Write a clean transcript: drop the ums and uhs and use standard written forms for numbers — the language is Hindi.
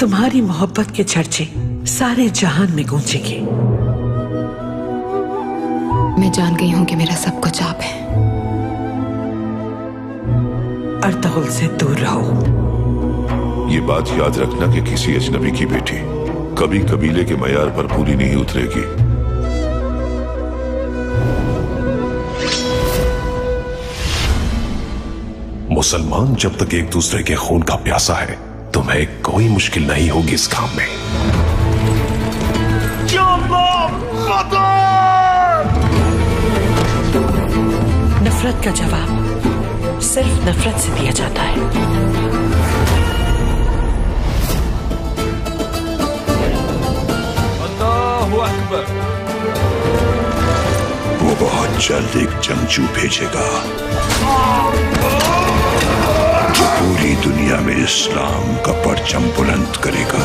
तुम्हारी मोहब्बत के चर्चे सारे जहान में गूंजेंगे। मैं जान गई हूं कि मेरा सब कुछ आप है। अर्तुगरुल से दूर रहो। ये बात याद रखना कि किसी अजनबी की बेटी कभी कबीले के मयार पर पूरी नहीं उतरेगी। मुसलमान जब तक एक दूसरे के खून का प्यासा है, तुम्हें कोई मुश्किल नहीं होगी इस काम में। नफरत का जवाब सिर्फ नफरत से दिया जाता है। अल्लाहु अकबर। वो बहुत जल्द एक जंगजू भेजेगा जो पूरी दुनिया में इस्लाम का परचम बुलंद करेगा।